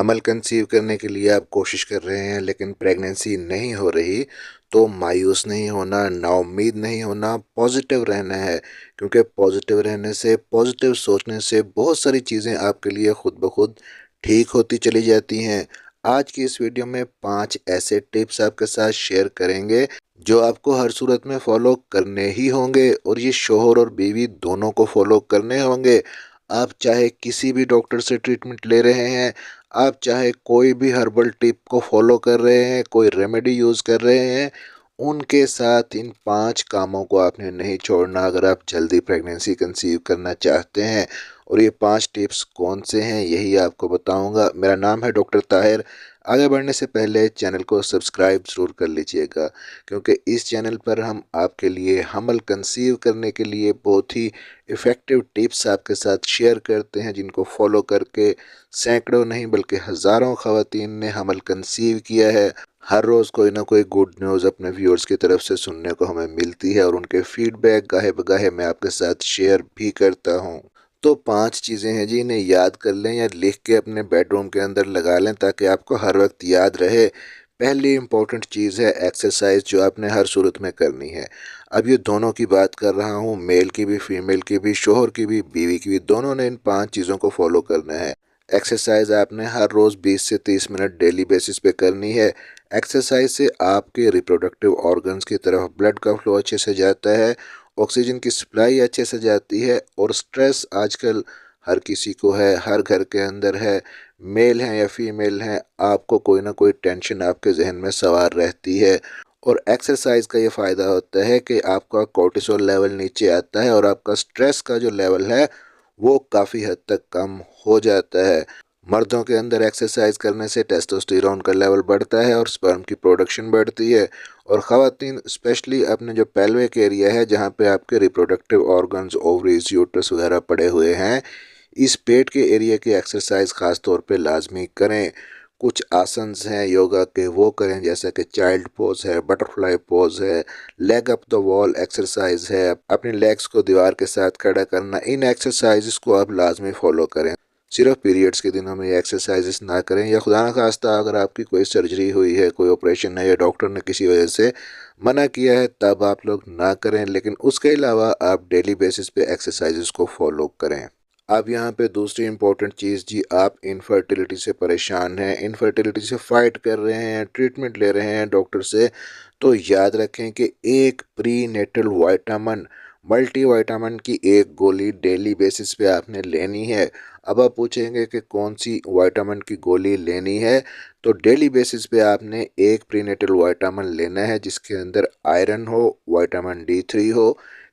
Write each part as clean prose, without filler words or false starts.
हमल कंसीव करने के लिए आप कोशिश कर रहे हैं लेकिन प्रेगनेंसी नहीं हो रही, तो मायूस नहीं होना, नाउम्मीद नहीं होना, पॉजिटिव रहना है। क्योंकि पॉजिटिव रहने से, पॉजिटिव सोचने से बहुत सारी चीज़ें आपके लिए खुद ब खुद ठीक होती चली जाती हैं। आज की इस वीडियो में 5 ऐसे टिप्स आपके साथ शेयर करेंगे जो आपको हर सूरत में फॉलो करने ही होंगे, और ये शोहर और बीवी दोनों को फॉलो करने होंगे। आप चाहे किसी भी डॉक्टर से ट्रीटमेंट ले रहे हैं, आप चाहे कोई भी हर्बल टिप को फॉलो कर रहे हैं, कोई रेमेडी यूज़ कर रहे हैं, उनके साथ इन 5 कामों को आपने नहीं छोड़ना अगर आप जल्दी प्रेगनेंसी कंसीव करना चाहते हैं। और ये 5 टिप्स कौन से हैं यही आपको बताऊंगा। मेरा नाम है डॉक्टर ताहिर। आगे बढ़ने से पहले चैनल को सब्सक्राइब ज़रूर कर लीजिएगा, क्योंकि इस चैनल पर हम आपके लिए हमल कंसीव करने के लिए बहुत ही इफ़ेक्टिव टिप्स आपके साथ शेयर करते हैं, जिनको फॉलो करके सैकड़ों नहीं बल्कि हज़ारों ख़वातीन ने हमल कंसीव किया है। हर रोज़ कोई ना कोई गुड न्यूज़ अपने व्यूअर्स की तरफ से सुनने को हमें मिलती है, और उनके फीडबैक गाहे बगाहे मैं आपके साथ शेयर भी करता हूँ। तो 5 चीज़ें हैं जी, इन्हें याद कर लें या लिख के अपने बेडरूम के अंदर लगा लें ताकि आपको हर वक्त याद रहे। पहली इम्पोर्टेंट चीज़ है एक्सरसाइज, जो आपने हर सूरत में करनी है। अब ये दोनों की बात कर रहा हूँ, मेल की भी, फीमेल की भी, शोहर की भी, बीवी की भी, दोनों ने इन 5 चीज़ों को फॉलो करना है। एक्सरसाइज आपने हर रोज़ 20 से 30 मिनट डेली बेसिस पे करनी है। एक्सरसाइज से आपके रिप्रोडक्टिव ऑर्गन्स की तरफ ब्लड का फ्लो अच्छे से जाता है, ऑक्सीजन की सप्लाई अच्छे से जाती है, और स्ट्रेस आजकल हर किसी को है, हर घर के अंदर है, मेल हैं या फीमेल हैं, आपको कोई ना कोई टेंशन आपके जहन में सवार रहती है। और एक्सरसाइज का ये फ़ायदा होता है कि आपका कोर्टिसोल लेवल नीचे आता है और आपका स्ट्रेस का जो लेवल है वो काफ़ी हद तक कम हो जाता है। मर्दों के अंदर एक्सरसाइज करने से टेस्टोस्टेरोन का लेवल बढ़ता है और स्पर्म की प्रोडक्शन बढ़ती है। और ख़वातीन स्पेशली अपने जो पेल्विक एरिया है, जहाँ पे आपके रिप्रोडक्टिव ऑर्गन्स, ओवरीज, यूट्रस वगैरह पड़े हुए हैं, इस पेट के एरिया की एक्सरसाइज ख़ास तौर पे लाजमी करें। कुछ आसन्स हैं योगा के, वो करें, जैसा कि चाइल्ड पोज है, बटरफ्लाई पोज है, leg up the wall exercise है, अपने लेग्स को दीवार के साथ खड़ा करना। इन एक्सरसाइजेस को आप लाजमी फॉलो करें। सिर्फ पीरियड्स के दिनों में ये एक्सरसाइजेस ना करें, या खुदा न खास्ता अगर आपकी कोई सर्जरी हुई है, कोई ऑपरेशन है, या डॉक्टर ने किसी वजह से मना किया है, तब आप लोग ना करें। लेकिन उसके अलावा आप डेली बेसिस पे एक्सरसाइजेस को फॉलो करें। अब यहाँ पे दूसरी इम्पोर्टेंट चीज़ जी, आप इनफर्टिलिटी से परेशान हैं, इनफर्टिलिटी से फाइट कर रहे हैं, ट्रीटमेंट ले रहे हैं डॉक्टर से, तो याद रखें कि एक prenatal vitamin, multivitamin की एक गोली डेली बेसिस पे आपने लेनी है। अब आप पूछेंगे कि कौन सी विटामिन की गोली लेनी है, तो डेली बेसिस पे आपने एक प्रीनेटल विटामिन लेना है जिसके अंदर आयरन हो, विटामिन D3 हो,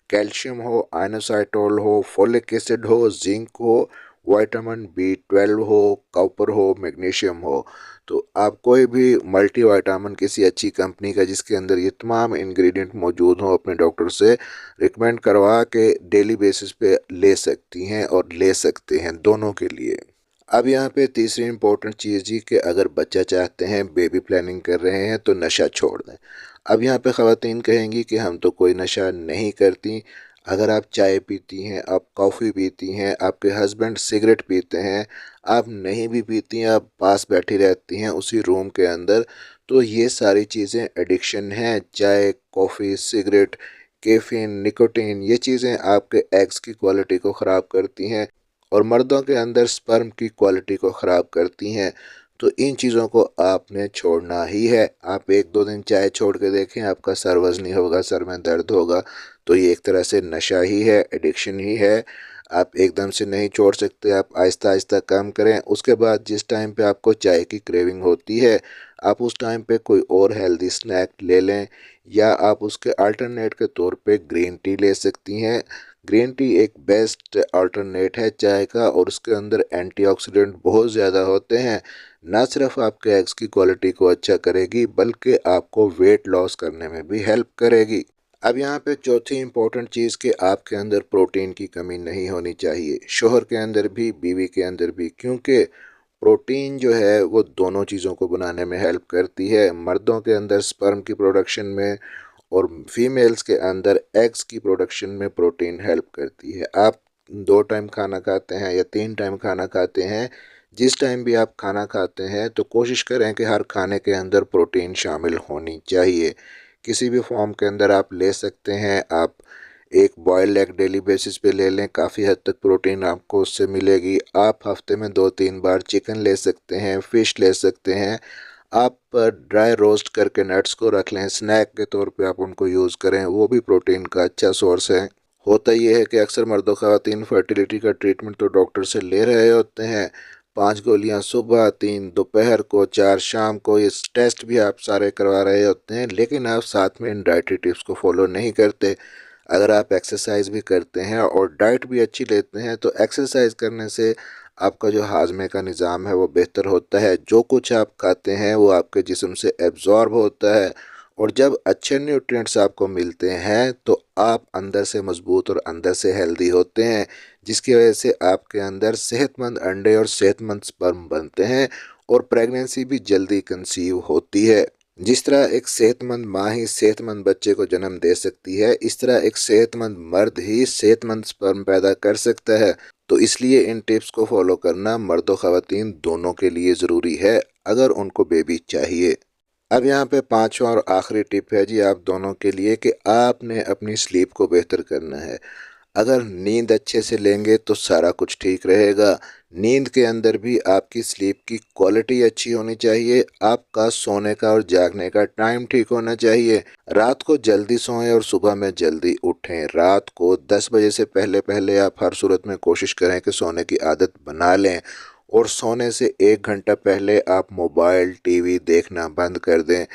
कैल्शियम हो, आइनोसाइटोल हो, फोलिक एसिड हो, जिंक हो, विटामिन B12 हो, कॉपर हो, मैग्नीशियम हो। तो आप कोई भी मल्टी विटामिन किसी अच्छी कंपनी का जिसके अंदर ये तमाम इंग्रेडिएंट मौजूद हों, अपने डॉक्टर से रिकमेंड करवा के डेली बेसिस पे ले सकती हैं और ले सकते हैं, दोनों के लिए। अब यहाँ पे तीसरी इम्पोर्टेंट चीज़ जी, कि अगर बच्चा चाहते हैं, बेबी प्लानिंग कर रहे हैं, तो नशा छोड़ दें। अब यहाँ पे ख़वातीन कहेंगी कि हम तो कोई नशा नहीं करती। अगर आप चाय पीती हैं, आप कॉफ़ी पीती हैं, आपके हस्बैंड सिगरेट पीते हैं, आप नहीं भी पीती हैं, आप पास बैठी रहती हैं उसी रूम के अंदर, तो ये सारी चीज़ें एडिक्शन हैं। चाय, कॉफ़ी, सिगरेट, कैफीन, निकोटीन, ये चीज़ें आपके एग्स की क्वालिटी को ख़राब करती हैं और मर्दों के अंदर स्पर्म की क्वालिटी को ख़राब करती हैं। तो इन चीज़ों को आपने छोड़ना ही है। आप 1-2 दिन चाय छोड़ के देखें, आपका सर वजनी होगा, सर में दर्द होगा, तो ये एक तरह से नशा ही है, एडिक्शन ही है। आप एकदम से नहीं छोड़ सकते, आप आहिस्ता आहिस्ता कम करें। उसके बाद जिस टाइम पे आपको चाय की क्रेविंग होती है, आप उस टाइम पे कोई और हेल्दी स्नैक ले लें, या आप उसके अल्टरनेट के तौर पे ग्रीन टी ले सकती हैं। ग्रीन टी एक बेस्ट अल्टरनेट है चाय का, और उसके अंदर एंटीऑक्सीडेंट बहुत ज़्यादा होते हैं। ना सिर्फ आपके एग्स की क्वालिटी को अच्छा करेगी, बल्कि आपको वेट लॉस करने में भी हेल्प करेगी। अब यहाँ पे चौथी इम्पोर्टेंट चीज़ कि आपके अंदर प्रोटीन की कमी नहीं होनी चाहिए, शोहर के अंदर भी, बीवी के अंदर भी, क्योंकि प्रोटीन जो है वो दोनों चीज़ों को बनाने में हेल्प करती है। मर्दों के अंदर स्पर्म की प्रोडक्शन में, और फीमेल्स के अंदर एग्स की प्रोडक्शन में प्रोटीन हेल्प करती है। आप 2 टाइम खाना खाते हैं या 3 टाइम खाना खाते हैं, जिस टाइम भी आप खाना खाते हैं तो कोशिश करें कि हर खाने के अंदर प्रोटीन शामिल होनी चाहिए। किसी भी फॉर्म के अंदर आप ले सकते हैं। आप एक बॉयल्ड एग डेली बेसिस पे ले लें, काफ़ी हद तक प्रोटीन आपको उससे मिलेगी। आप हफ्ते में 2-3 बार चिकन ले सकते हैं, फ़िश ले सकते हैं। आप ड्राई रोस्ट करके नट्स को रख लें, स्नैक के तौर पे आप उनको यूज़ करें, वो भी प्रोटीन का अच्छा सोर्स है। होता ये है कि अक्सर मर्द ख़वातीन फर्टिलिटी का ट्रीटमेंट तो डॉक्टर से ले रहे होते हैं, 5 गोलियां सुबह, 3 दोपहर को, 4 शाम को, ये टेस्ट भी आप सारे करवा रहे होते हैं, लेकिन आप साथ में इन डाइटरी टिप्स को फॉलो नहीं करते। अगर आप एक्सरसाइज भी करते हैं और डाइट भी अच्छी लेते हैं तो एक्सरसाइज करने से आपका जो हाजमे का निज़ाम है वो बेहतर होता है। जो कुछ आप खाते हैं वो आपके जिस्म से एब्जॉर्ब होता है, और जब अच्छे न्यूट्रिएंट्स आपको मिलते हैं तो आप अंदर से मजबूत और अंदर से हेल्दी होते हैं, जिसकी वजह से आपके अंदर सेहतमंद अंडे और सेहतमंद स्पर्म बनते हैं और प्रेगनेंसी भी जल्दी कंसीव होती है। जिस तरह एक सेहतमंद माँ ही सेहतमंद बच्चे को जन्म दे सकती है, इस तरह एक सेहतमंद मर्द ही सेहतमंद स्पर्म पैदा कर सकता है। तो इसलिए इन टिप्स को फॉलो करना मर्द और ख़वातीन दोनों के लिए ज़रूरी है अगर उनको बेबी चाहिए। अब यहाँ पे पांचवा और आखिरी टिप है जी आप दोनों के लिए, कि आपने अपनी स्लीप को बेहतर करना है। अगर नींद अच्छे से लेंगे तो सारा कुछ ठीक रहेगा। नींद के अंदर भी आपकी स्लीप की क्वालिटी अच्छी होनी चाहिए। आपका सोने का और जागने का टाइम ठीक होना चाहिए। रात को जल्दी सोएं और सुबह में जल्दी उठें। रात को 10 बजे से पहले पहले आप हर सूरत में कोशिश करें कि सोने की आदत बना लें, और सोने से 1 घंटा पहले आप मोबाइल टीवी देखना बंद कर दें।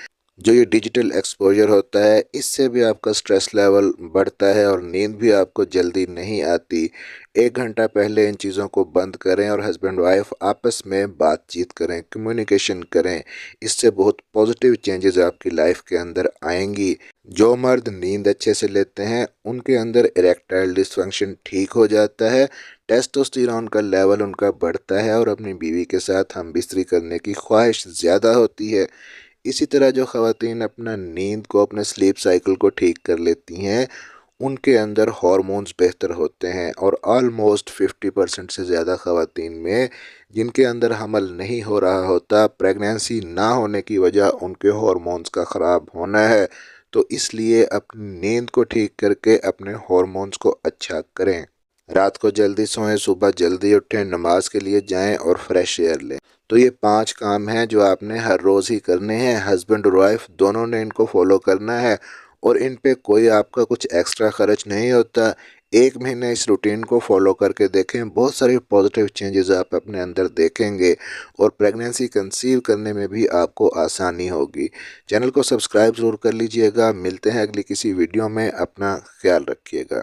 जो ये डिजिटल एक्सपोजर होता है इससे भी आपका स्ट्रेस लेवल बढ़ता है और नींद भी आपको जल्दी नहीं आती। 1 घंटा पहले इन चीज़ों को बंद करें और हस्बैंड वाइफ आपस में बातचीत करें, कम्युनिकेशन करें। इससे बहुत पॉजिटिव चेंजेस आपकी लाइफ के अंदर आएंगी। जो मर्द नींद अच्छे से लेते हैं उनके अंदर इरेक्टाइल डिसफंक्शन ठीक हो जाता है, टेस्टोस्टेरोन का लेवल उनका बढ़ता है और अपनी बीवी के साथ हम बिस्तरी करने की ख्वाहिश ज़्यादा होती है। इसी तरह जो ख़वातीन अपना नींद को, अपने स्लीप साइकिल को ठीक कर लेती हैं, उनके अंदर हार्मोन्स बेहतर होते हैं। और ऑलमोस्ट 50% से ज़्यादा ख़वातीन में जिनके अंदर हमल नहीं हो रहा होता, प्रेगनेंसी ना होने की वजह उनके हार्मोन्स का ख़राब होना है। तो इसलिए अपनी नींद को ठीक करके अपने हार्मोन्स को अच्छा करें। रात को जल्दी सोएं, सुबह जल्दी उठें, नमाज के लिए जाएं और फ्रेश एयर लें। तो ये 5 काम हैं जो आपने हर रोज़ ही करने हैं। हस्बैंड और वाइफ दोनों ने इनको फॉलो करना है, और इन पे कोई आपका कुछ एक्स्ट्रा खर्च नहीं होता। 1 महीने इस रूटीन को फॉलो करके देखें, बहुत सारे पॉजिटिव चेंजेस आप अपने अंदर देखेंगे और प्रेगनेंसी कंसीव करने में भी आपको आसानी होगी। चैनल को सब्सक्राइब ज़रूर कर लीजिएगा। मिलते हैं अगली किसी वीडियो में। अपना ख्याल रखिएगा।